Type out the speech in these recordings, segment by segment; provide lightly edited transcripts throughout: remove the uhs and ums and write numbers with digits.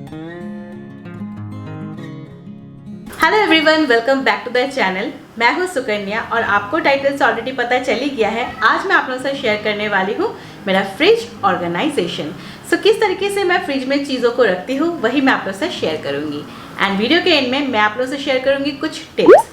Hello everyone, welcome back to the channel. मैं हूं सुकन्या और आपको टाइटल से ऑलरेडी पता चल ही गया है। आज मैं आप लोगों से शेयर करने वाली हूं मेरा फ्रिज ऑर्गेनाइजेशन। किस तरीके से मैं फ्रिज में चीज़ों को रखती हूं वही मैं आप लोगों से शेयर करूंगी। एंड वीडियो के एंड में मैं आप लोगों से शेयर करूंगी कुछ टिप्स,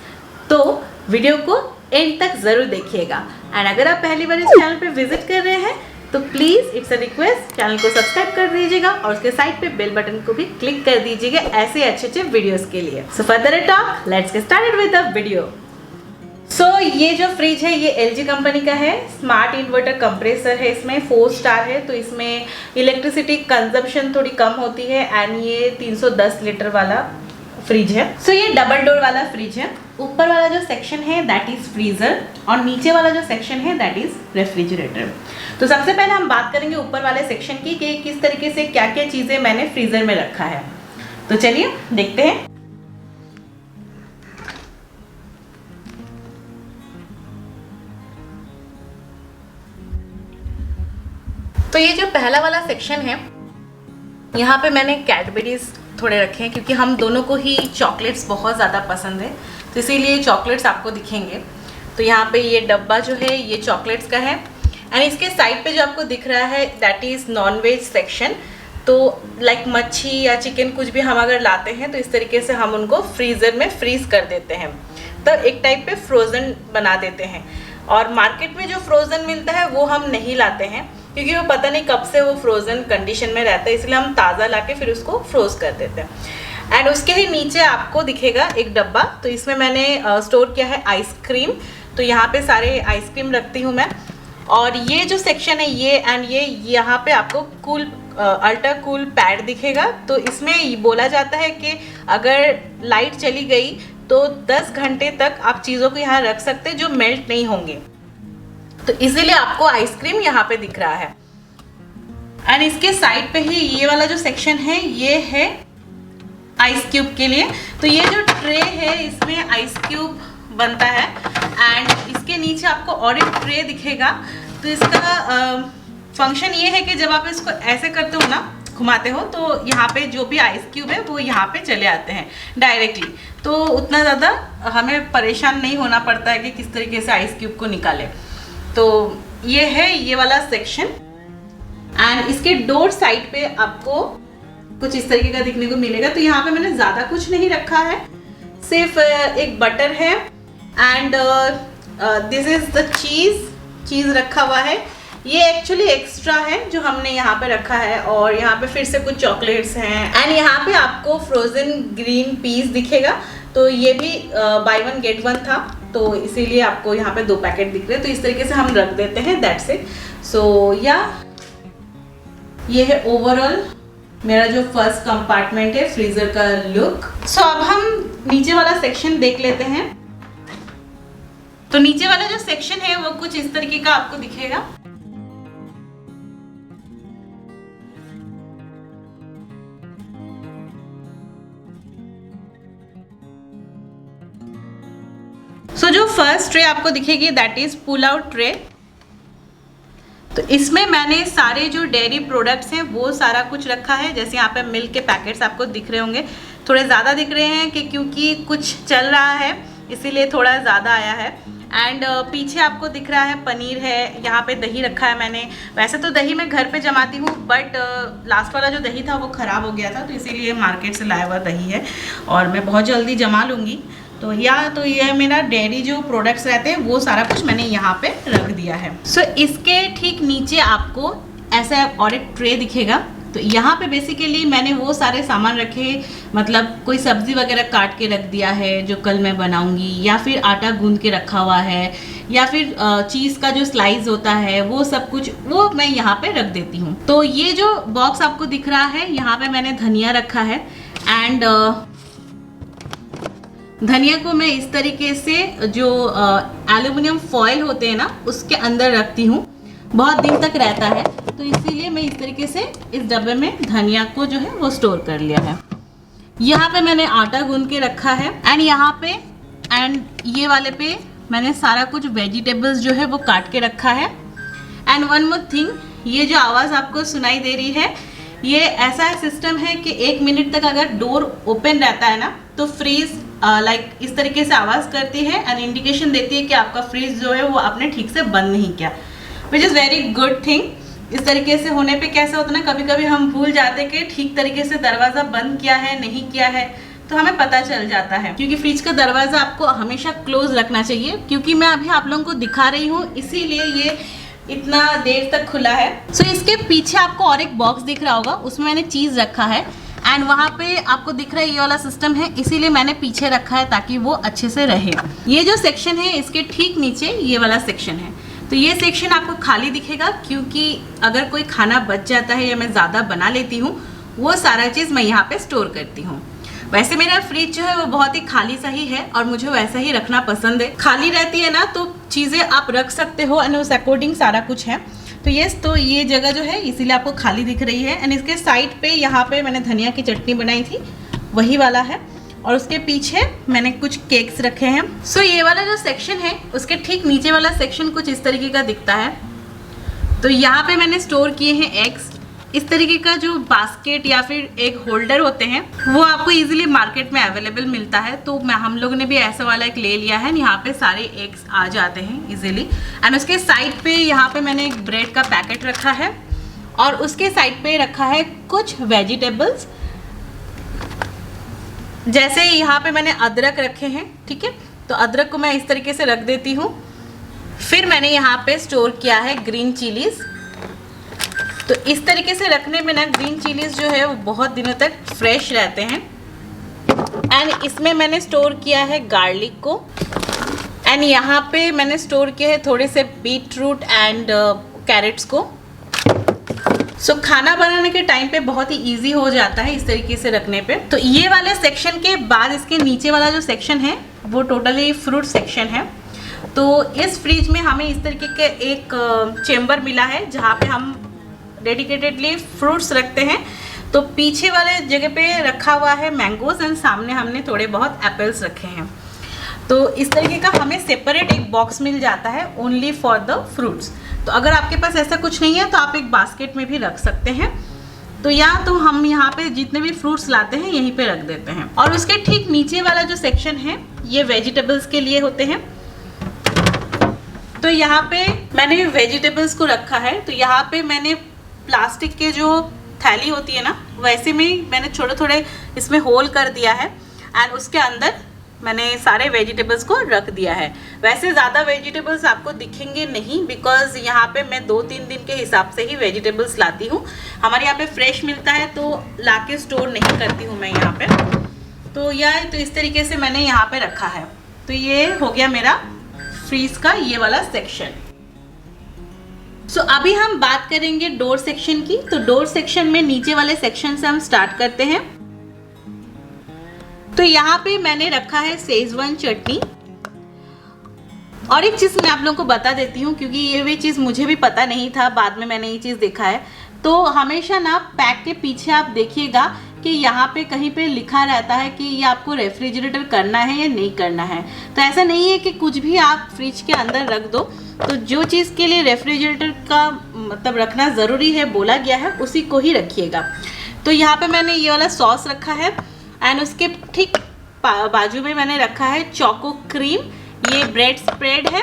तो वीडियो को एंड तक ज़रूर देखिएगा। एंड अगर आप पहली बार इस चैनल पर विजिट कर रहे हैं तो please it's a request, channel को सब्सक्राइब कर दीजिएगा और उसके साइड पे बेल बटन को भी क्लिक कर दीजिएगा ऐसे अच्छे वीडियोस के लिए। So further talk, let's get started with the video. ये जो फ्रिज है ये LG कंपनी का है। स्मार्ट इन्वर्टर कंप्रेसर है, इसमें 4 स्टार है, तो इसमें इलेक्ट्रिसिटी कंजप्शन थोड़ी कम होती है। एंड ये 310 लीटर वाला फ्रिज है। ये डबल डोर वाला फ्रिज है। ऊपर वाला जो सेक्शन है दैट इज फ्रीजर और नीचे वाला जो सेक्शन है दैट इज रेफ्रिजरेटर। तो सबसे पहले हम बात करेंगे ऊपर वाले सेक्शन की कि किस तरीके से क्या क्या चीज़ें मैंने फ्रीजर में रखा है। तो चलिए देखते हैं। तो ये जो पहला वाला सेक्शन है यहाँ पे मैंने कैडबरीज थोड़े रखे हैं क्योंकि हम दोनों को ही चॉकलेट्स बहुत ज़्यादा पसंद है, तो इसीलिए चॉकलेट्स आपको दिखेंगे। तो यहाँ पे ये डब्बा जो है ये चॉकलेट्स का है। एंड इसके साइड पे जो आपको दिख रहा है that is non veg section. तो लाइक मच्छी या चिकन कुछ भी हम अगर लाते हैं तो इस तरीके से हम उनको फ्रीज़र में फ्रीज़ कर देते हैं, तो एक टाइप पे फ्रोज़न बना देते हैं। और मार्केट में जो फ्रोज़न मिलता है वो हम नहीं लाते हैं क्योंकि वो पता नहीं कब से वो फ्रोज़न कंडीशन में रहता है, इसलिए हम ताज़ा लाके फिर उसको फ्रोज़ कर देते हैं। एंड उसके ही नीचे आपको दिखेगा एक डब्बा, तो इसमें मैंने स्टोर किया है आइसक्रीम। तो यहाँ पे सारे आइसक्रीम रखती हूँ मैं। और ये जो सेक्शन है ये यहाँ पे आपको कूल अल्ट्रा कूल पैड दिखेगा। तो इसमें बोला जाता है कि अगर लाइट चली गई तो 10 घंटे तक आप चीज़ों को यहाँ रख सकते हैं जो मेल्ट नहीं होंगे, तो इसीलिए आपको आइसक्रीम यहाँ पे दिख रहा है। एंड इसके साइड पे ही ये वाला जो सेक्शन है ये है आइस क्यूब के लिए। तो ये जो ट्रे है इसमें आइस क्यूब बनता है। एंड इसके नीचे आपको और एक ट्रे दिखेगा। तो इसका फंक्शन ये है कि जब आप इसको ऐसे करते हो ना, घुमाते हो, तो यहाँ पे जो भी आइस क्यूब है वो यहाँ पे चले आते हैं डायरेक्टली। तो उतना ज़्यादा हमें परेशान नहीं होना पड़ता है कि किस तरीके से आइस क्यूब को निकालें। तो ये है ये वाला सेक्शन। एंड इसके डोर साइड पे आपको कुछ इस तरीके का दिखने को मिलेगा। तो यहाँ पे मैंने ज़्यादा कुछ नहीं रखा है, सिर्फ एक बटर है। एंड दिस इज द चीज़ रखा हुआ है। ये एक्चुअली एक्स्ट्रा है जो हमने यहाँ पे रखा है। और यहाँ पे फिर से कुछ चॉकलेट्स हैं। एंड यहाँ पे आपको फ्रोजन ग्रीन पीस दिखेगा। तो ये भी बाय 1 गेट 1 था, तो इसीलिए आपको यहाँ पे 2 पैकेट दिख रहे हैं। तो इस तरीके से हम रख देते हैं, दैट्स इट। ये है ओवरऑल मेरा जो फर्स्ट कंपार्टमेंट है फ्रीजर का लुक। अब हम नीचे वाला सेक्शन देख लेते हैं। तो नीचे वाला जो सेक्शन है वो कुछ इस तरीके का आपको दिखेगा। जो फर्स्ट ट्रे आपको दिखेगी that is pull out tray. तो इसमें मैंने सारे जो डेयरी प्रोडक्ट्स हैं वो सारा कुछ रखा है। जैसे यहाँ पे मिल्क के पैकेट्स आपको दिख रहे होंगे, थोड़े ज़्यादा दिख रहे हैं कि क्योंकि कुछ चल रहा है इसीलिए थोड़ा ज़्यादा आया है। एंड पीछे आपको दिख रहा है पनीर है, यहाँ पे दही रखा है मैंने। वैसे तो दही मैं घर पे जमाती हूँ, बट लास्ट वाला जो दही था वो ख़राब हो गया था, तो इसीलिए मार्केट से लाया हुआ दही है और मैं बहुत जल्दी जमा लूँगी। तो ये मेरा डेयरी जो प्रोडक्ट्स रहते हैं वो सारा कुछ मैंने यहाँ पे रख दिया है। इसके ठीक नीचे आपको ऐसा और एक ट्रे दिखेगा। तो यहाँ पे बेसिकली मैंने वो सारे सामान रखे, मतलब कोई सब्ज़ी वगैरह काट के रख दिया है जो कल मैं बनाऊँगी, या फिर आटा गूंद के रखा हुआ है, या फिर चीज़ का जो स्लाइस होता है वो सब कुछ वो मैं यहाँ पे रख देती हूँ। तो ये जो बॉक्स आपको दिख रहा है यहाँ पे मैंने धनिया रखा है। एंड धनिया को मैं इस तरीके से जो एल्युमिनियम फॉयल होते हैं ना उसके अंदर रखती हूँ, बहुत दिन तक रहता है, तो इसीलिए मैं इस तरीके से इस डब्बे में धनिया को जो है वो स्टोर कर लिया है। यहाँ पे मैंने आटा गूंद के रखा है। एंड यहाँ पे एंड ये वाले पे मैंने सारा कुछ वेजिटेबल्स जो है वो काट के रखा है। एंड वन मोर थिंग, ये जो आवाज़ आपको सुनाई दे रही है ये ऐसा सिस्टम है कि 1 मिनट तक अगर डोर ओपन रहता है ना तो फ्रीज लाइक इस तरीके से आवाज़ करती है एंड इंडिकेशन देती है कि आपका फ्रीज जो है वो आपने ठीक से बंद नहीं किया, which is very good thing. इस तरीके से होने पे कैसा होता है ना, कभी कभी हम भूल जाते हैं कि ठीक तरीके से दरवाज़ा बंद किया है नहीं किया है, तो हमें पता चल जाता है। क्योंकि फ्रिज का दरवाज़ा आपको हमेशा क्लोज रखना चाहिए, क्योंकि मैं अभी आप लोगों को दिखा रही हूँ इसीलिए ये इतना देर तक खुला है। सो इसके पीछे आपको और एक बॉक्स दिख रहा होगा, उसमें मैंने चीज़ रखा है एंड वहाँ पे आपको दिख रहा है ये वाला सिस्टम है, इसीलिए मैंने पीछे रखा है ताकि वो अच्छे से रहे। ये जो सेक्शन है इसके ठीक नीचे ये वाला सेक्शन है, तो ये सेक्शन आपको खाली दिखेगा क्योंकि अगर कोई खाना बच जाता है या मैं ज़्यादा बना लेती हूँ वो सारा चीज़ मैं यहाँ पे स्टोर करती हूँ। वैसे मेरा फ्रिज जो है वो बहुत ही खाली सा ही है और मुझे वैसा ही रखना पसंद है। खाली रहती है ना तो चीज़ें आप रख सकते हो एंड उस अकॉर्डिंग सारा कुछ है। तो यस, तो ये जगह जो है इसीलिए आपको खाली दिख रही है एंड इसके साइड पे यहाँ पे मैंने धनिया की चटनी बनाई थी वही वाला है और उसके पीछे मैंने कुछ केक्स रखे हैं। सो ये वाला जो सेक्शन है उसके ठीक नीचे वाला सेक्शन कुछ इस तरीके का दिखता है। तो यहाँ पे मैंने स्टोर किए हैं एग्स। इस तरीके का जो बास्केट या फिर एक होल्डर होते हैं वो आपको इजीली मार्केट में अवेलेबल मिलता है, तो हम लोगों ने भी ऐसा वाला एक ले लिया है। यहाँ पे सारे एग्स आ जाते हैं इजीली एंड उसके साइड पे यहाँ पे मैंने एक ब्रेड का पैकेट रखा है और उसके साइड पे रखा है कुछ वेजिटेबल्स। जैसे यहाँ पे मैंने अदरक रखे हैं, ठीक है, तो अदरक को मैं इस तरीके से रख देती हूँ। फिर मैंने यहाँ पे स्टोर किया है ग्रीन चिलीज़। तो इस तरीके से रखने में ना ग्रीन चिलीज़ जो है वो बहुत दिनों तक फ्रेश रहते हैं। एंड इसमें मैंने स्टोर किया है गार्लिक को एंड यहाँ पे मैंने स्टोर किया है थोड़े से बीट रूट एंड कैरेट्स को। सो खाना बनाने के टाइम पे बहुत ही इजी हो जाता है इस तरीके से रखने पे। तो ये वाले सेक्शन के बाद इसके नीचे वाला जो सेक्शन है वो टोटली फ्रूट सेक्शन है। तो इस फ्रिज में हमें इस तरीके के एक चेम्बर मिला है जहाँ पे हम डेडिकेटेडली फ्रूट्स रखते हैं। तो पीछे वाले जगह पे रखा हुआ है मैंगोज एंड सामने हमने थोड़े बहुत एप्पल्स रखे हैं। तो इस तरीके का हमें सेपरेट एक बॉक्स मिल जाता है ओनली फॉर द फ्रूट्स। तो अगर आपके पास ऐसा कुछ नहीं है तो आप एक बास्केट में भी रख सकते हैं। तो या तो हम यहाँ पे जितने भी फ्रूट्स लाते हैं यहीं पे रख देते हैं। और उसके ठीक नीचे वाला जो सेक्शन है ये वेजिटेबल्स के लिए होते हैं। तो यहाँ पे मैंने वेजिटेबल्स को रखा है। तो यहाँ पे मैंने प्लास्टिक के जो थैली होती है ना वैसे में मैंने थोड़े थोड़े इसमें होल कर दिया है एंड उसके अंदर मैंने सारे वेजिटेबल्स को रख दिया है। वैसे ज़्यादा वेजिटेबल्स आपको दिखेंगे नहीं बिकॉज यहाँ पे मैं 2-3 दिन के हिसाब से ही वेजिटेबल्स लाती हूँ। हमारे यहाँ पे फ्रेश मिलता है तो लाके स्टोर नहीं करती हूँ मैं यहाँ पे। तो इस तरीके से मैंने यहाँ पे रखा है। तो ये हो गया मेरा फ्रीज का ये वाला सेक्शन। सो अभी हम बात करेंगे डोर सेक्शन की। तो डोर सेक्शन में नीचे वाले सेक्शन से हम स्टार्ट करते हैं। तो यहाँ पे मैंने रखा है शेजवान चटनी। और एक चीज़ मैं आप लोगों को बता देती हूँ क्योंकि ये भी चीज़ मुझे भी पता नहीं था, बाद में मैंने ये चीज़ देखा है। तो हमेशा ना पैक के पीछे आप देखिएगा कि यहाँ पे कहीं पे लिखा रहता है कि ये आपको रेफ्रिजरेटर करना है या नहीं करना है। तो ऐसा नहीं है कि कुछ भी आप फ्रिज के अंदर रख दो। तो जो चीज़ के लिए रेफ्रिजरेटर का मतलब रखना ज़रूरी है बोला गया है उसी को ही रखिएगा। तो यहाँ पे मैंने ये वाला सॉस रखा है एंड उसके ठीक बाजू में मैंने रखा है चोको क्रीम, ये ब्रेड स्प्रेड है।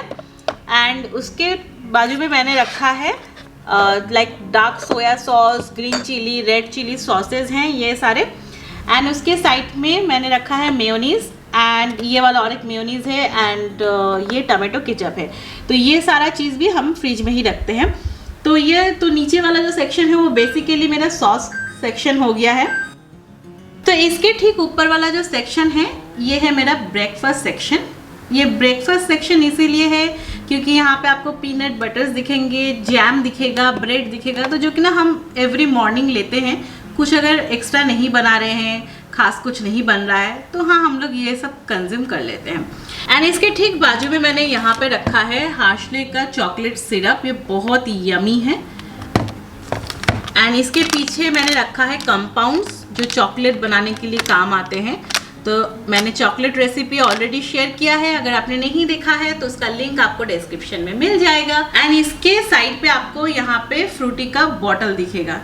एंड उसके बाजू में मैंने रखा है like dark soya sauce, green chilli, red chilli sauces हैं ये सारे। एंड उसके साइड में मैंने रखा है मेयोनीज़ एंड ये वाला और एक मेयोनीज़ है एंड ये टमाटो केचप है। तो ये सारा चीज़ भी हम फ्रिज में ही रखते हैं। तो नीचे वाला जो सेक्शन है वो बेसिकली मेरा सॉस सेक्शन हो गया है। तो इसके ठीक ऊपर वाला जो सेक्शन है ये है मेरा ब्रेकफास्ट सेक्शन। ये ब्रेकफास्ट सेक्शन इसीलिए है क्योंकि यहाँ पे आपको पीनट बटर्स दिखेंगे, जैम दिखेगा, ब्रेड दिखेगा। तो जो कि ना हम एवरी मॉर्निंग लेते हैं, कुछ अगर एक्स्ट्रा नहीं बना रहे हैं, खास कुछ नहीं बन रहा है तो हाँ हम लोग ये सब कंज्यूम कर लेते हैं। एंड इसके ठीक बाजू में मैंने यहाँ पे रखा है हार्शले का चॉकलेट सिरप, ये बहुत यमी है। एंड इसके पीछे मैंने रखा है कंपाउंड्स जो चॉकलेट बनाने के लिए काम आते हैं। तो मैंने चॉकलेट रेसिपी ऑलरेडी शेयर किया है, अगर आपने नहीं देखा है तो उसका लिंक आपको डिस्क्रिप्शन में मिल जाएगा। एंड इसके साइड पे आपको यहाँ पे फ्रूटी का बॉटल दिखेगा।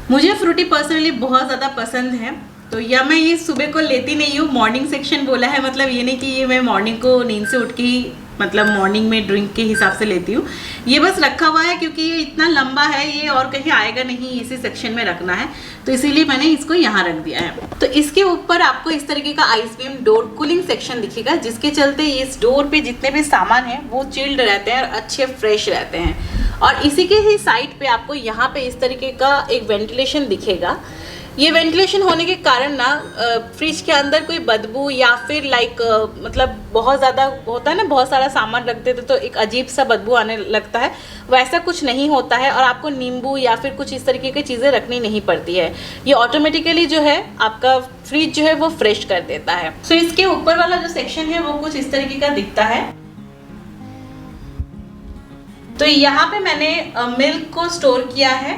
मुझे फ्रूटी पर्सनली बहुत ज़्यादा पसंद है, तो या मैं ये सुबह को लेती नहीं हूँ। मॉर्निंग सेक्शन बोला है, मतलब ये नहीं कि ये मैं मॉर्निंग को नींद से उठ के ही मतलब मॉर्निंग में ड्रिंक के हिसाब से लेती हूँ। ये बस रखा हुआ है क्योंकि ये इतना लंबा है, ये और कहीं आएगा नहीं, इसी सेक्शन में रखना है, तो इसीलिए मैंने इसको यहाँ रख दिया है। तो इसके ऊपर आपको इस तरीके का आइसक्रीम डोर कूलिंग सेक्शन दिखेगा, जिसके चलते इस डोर पे जितने भी सामान है वो चिल्ड रहते हैं और अच्छे फ्रेश रहते हैं। और इसी के ही साइड पे आपको यहाँ पे इस तरीके का एक वेंटिलेशन दिखेगा। ये वेंटिलेशन होने के कारण ना फ्रिज के अंदर कोई बदबू या फिर मतलब बहुत ज़्यादा होता है ना, बहुत सारा सामान रख देते तो एक अजीब सा बदबू आने लगता है, वैसा कुछ नहीं होता है। और आपको नींबू या फिर कुछ इस तरीके की चीज़ें रखनी नहीं पड़ती है, ये ऑटोमेटिकली जो है आपका फ्रिज जो है वो फ्रेश कर देता है। सो इसके ऊपर वाला जो सेक्शन है वो कुछ इस तरीके का दिखता है। तो यहाँ पे मैंने मिल्क को स्टोर किया है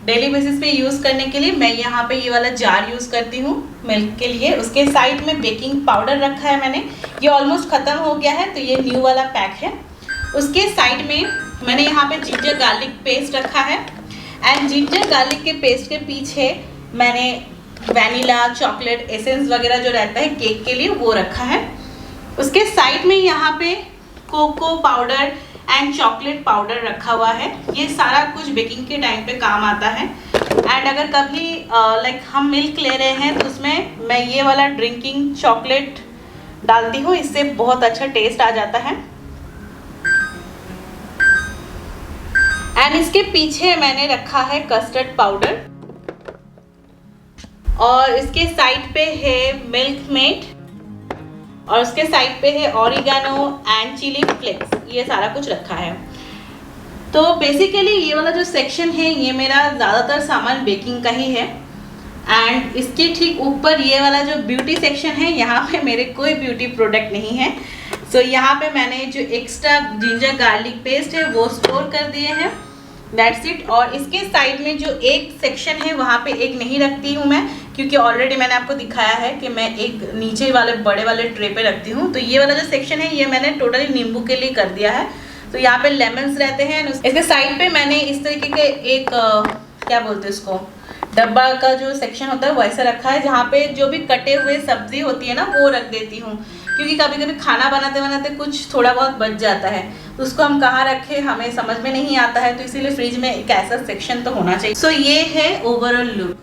डेली बेसिस पे यूज़ करने के लिए। मैं यहाँ पे ये वाला जार यूज़ करती हूँ मिल्क के लिए। उसके साइड में बेकिंग पाउडर रखा है मैंने, ये ऑलमोस्ट ख़त्म हो गया है, तो ये न्यू वाला पैक है। उसके साइड में मैंने यहाँ पे जिंजर गार्लिक पेस्ट रखा है, एंड जिंजर गार्लिक के पेस्ट के पीछे मैंने वैनिला चॉकलेट एसेंस वगैरह जो रहता है केक के लिए वो रखा है। उसके साइड में यहाँ पे cocoa powder and chocolate powder रखा हुआ है। ये सारा कुछ बेकिंग के टाइम पे काम आता है। एंड अगर कभी हम मिल्क ले रहे हैं तो उसमें मैं ये वाला ड्रिंकिंग चॉकलेट डालती हूँ, इससे बहुत अच्छा टेस्ट आ जाता है। एंड इसके पीछे मैंने रखा है कस्टर्ड पाउडर, और इसके साइड पे है मिल्क मेड, और उसके साइड पे है ऑरिगानो एंड चिली फ्लेक्स, ये सारा कुछ रखा है। तो बेसिकली ये वाला जो सेक्शन है ये मेरा ज़्यादातर सामान बेकिंग का ही है। एंड इसके ठीक ऊपर ये वाला जो ब्यूटी सेक्शन है, यहाँ पे मेरे कोई ब्यूटी प्रोडक्ट नहीं है। सो यहाँ पे मैंने जो एक्स्ट्रा जिंजर गार्लिक पेस्ट है वो स्टोर कर दिए हैं, दैट्स इट। और इसके साइड में जो एक सेक्शन है वहाँ पे एक नहीं रखती हूँ मैं, क्योंकि ऑलरेडी मैंने आपको दिखाया है कि मैं एक नीचे वाले बड़े वाले ट्रे पे रखती हूँ। तो ये वाला जो सेक्शन है ये मैंने टोटली नींबू के लिए कर दिया है। तो यहाँ पे लेमन्स रहते हैं। इसके साइड पे मैंने इस तरीके के एक क्या बोलते हैं उसको, डब्बा का जो सेक्शन होता है वैसा रखा है, जहाँ पे जो भी कटे हुए सब्जी होती है ना वो रख देती हूँ, क्योंकि कभी कभी खाना बनाते बनाते कुछ थोड़ा बहुत बच जाता है, तो उसको हम कहाँ रखें हमें समझ में नहीं आता है, तो इसीलिए फ्रिज में एक ऐसा सेक्शन तो होना चाहिए। सो ये है ओवरऑल लुक।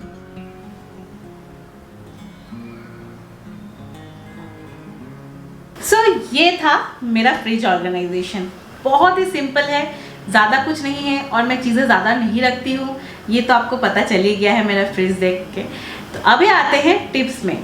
सो ये था मेरा फ्रिज ऑर्गेनाइजेशन। बहुत ही सिंपल है, ज़्यादा कुछ नहीं है, और मैं चीज़ें ज़्यादा नहीं रखती हूँ, ये तो आपको पता चल ही गया है मेरा फ्रिज देख के। तो अभी आते हैं टिप्स में।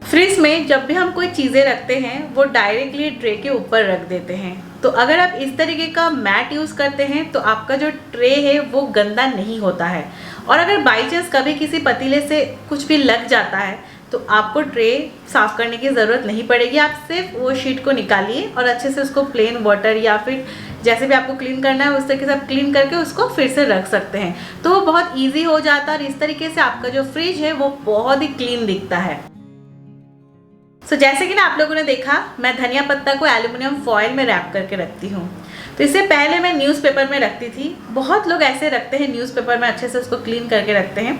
फ्रिज में जब भी हम कोई चीज़ें रखते हैं वो डायरेक्टली ट्रे के ऊपर रख देते हैं। तो अगर आप इस तरीके का मैट यूज़ करते हैं तो आपका जो ट्रे है वो गंदा नहीं होता है। और अगर बाई चांस कभी किसी पतीले से कुछ भी लग जाता है तो आपको ट्रे साफ़ करने की ज़रूरत नहीं पड़ेगी। आप सिर्फ वो शीट को निकालिए और अच्छे से उसको प्लेन वाटर या फिर जैसे भी आपको क्लीन करना है उस तरीके से आप क्लीन करके उसको फिर से रख सकते हैं, तो वो बहुत ईजी हो जाता है। और इस तरीके से आपका जो फ्रिज है वो बहुत ही क्लीन दिखता है। जैसे कि ना आप लोगों ने देखा, मैं धनिया पत्ता को एल्युमिनियम फॉयल में रैप करके रखती हूँ। तो इससे पहले मैं न्यूज़पेपर में रखती थी। बहुत लोग ऐसे रखते हैं, न्यूज़पेपर में अच्छे से उसको क्लीन करके रखते हैं,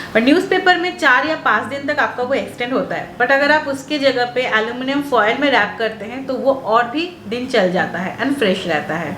और न्यूज़पेपर में 4 या 5 दिन तक आपका वो एक्सटेंड होता है। बट अगर आप उसकी जगह पे एल्युमिनियम फॉयल में रैप करते हैं तो वो और भी दिन चल जाता है एंड फ्रेश रहता है।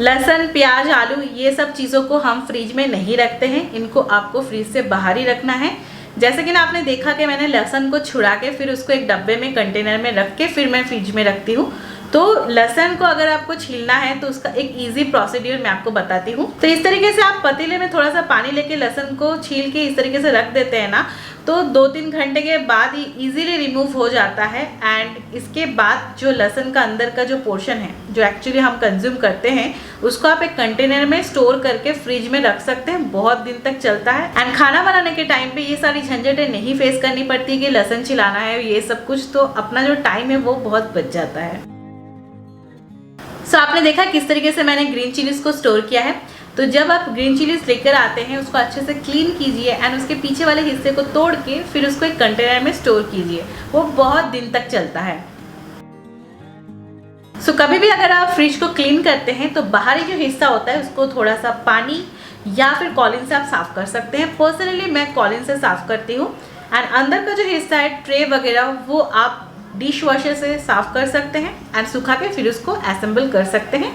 लहसुन, प्याज, आलू, ये सब चीज़ों को हम फ्रिज में नहीं रखते हैं, इनको आपको फ्रिज से बाहर ही रखना है। जैसे कि ना आपने देखा कि मैंने लहसुन को छुड़ा के फिर उसको एक डब्बे में कंटेनर में रख के फिर मैं फ्रिज में रखती हूँ। तो लहसुन को अगर आपको छीलना है तो उसका एक इजी प्रोसीड्यूर मैं आपको बताती हूँ। तो इस तरीके से आप पतीले में थोड़ा सा पानी लेके लहसुन को छील के इस तरीके से रख देते हैं ना, तो 2-3 घंटे के बाद ही इजीली रिमूव हो जाता है। एंड इसके बाद जो लहसुन का अंदर का जो पोर्शन है जो एक्चुअली हम कंज्यूम करते हैं उसको आप एक कंटेनर में स्टोर करके फ्रिज में रख सकते हैं, बहुत दिन तक चलता है। एंड खाना बनाने के टाइम पे ये सारी झंझटें नहीं फेस करनी पड़ती कि लहसुन छिलाना है ये सब कुछ, तो अपना जो टाइम है वो बहुत बच जाता है। सो आपने देखा किस तरीके से मैंने ग्रीन चिलीज को स्टोर किया है। तो जब आप ग्रीन चिलीज लेकर आते हैं उसको अच्छे से क्लीन कीजिए एंड उसके पीछे वाले हिस्से को तोड़ के फिर उसको एक कंटेनर में स्टोर कीजिए, वो बहुत दिन तक चलता है। सो कभी भी अगर आप फ्रिज को क्लीन करते हैं तो बाहरी जो हिस्सा होता है उसको थोड़ा सा पानी या फिर कॉलिन से आप साफ़ कर सकते हैं। पर्सनली मैं कॉलिन से साफ़ करती हूँ। एंड अंदर का जो हिस्सा है ट्रे वगैरह वो आप डिश वॉशर से साफ़ कर सकते हैं एंड सुखा के फिर उसको असेंबल कर सकते हैं।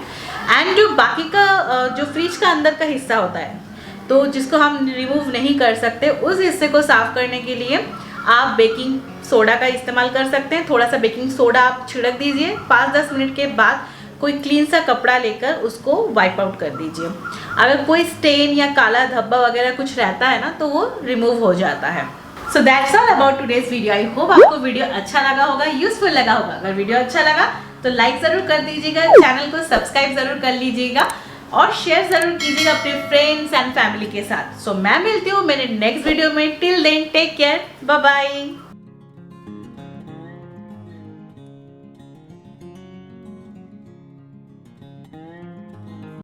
एंड जो बाकी का जो फ्रिज का अंदर का हिस्सा होता है तो जिसको हम रिमूव नहीं कर सकते, उस हिस्से को साफ़ करने के लिए आप बेकिंग सोडा का इस्तेमाल कर सकते हैं। थोड़ा सा बेकिंग सोडा आप छिड़क दीजिए, 5-10 मिनट के बाद कोई क्लीन सा कपड़ा लेकर उसको वाइप आउट कर दीजिए। अगर कोई स्टेन या काला धब्बा वगैरह कुछ रहता है ना तो वो रिमूव हो जाता है। So that's all about today's video. I hope आपको वीडियो अच्छा लगा होगा, यूजफुल लगा होगा। अगर वीडियो अच्छा लगा तो लाइक ज़रूर कर दीजिएगा, चैनल को सब्सक्राइब ज़रूर कर लीजिएगा और शेयर ज़रूर कीजिएगा अपने फ्रेंड्स एंड फैमिली के साथ। सो मैं मिलती हूँ मेरे नेक्स्ट वीडियो में। Till then take care, bye bye.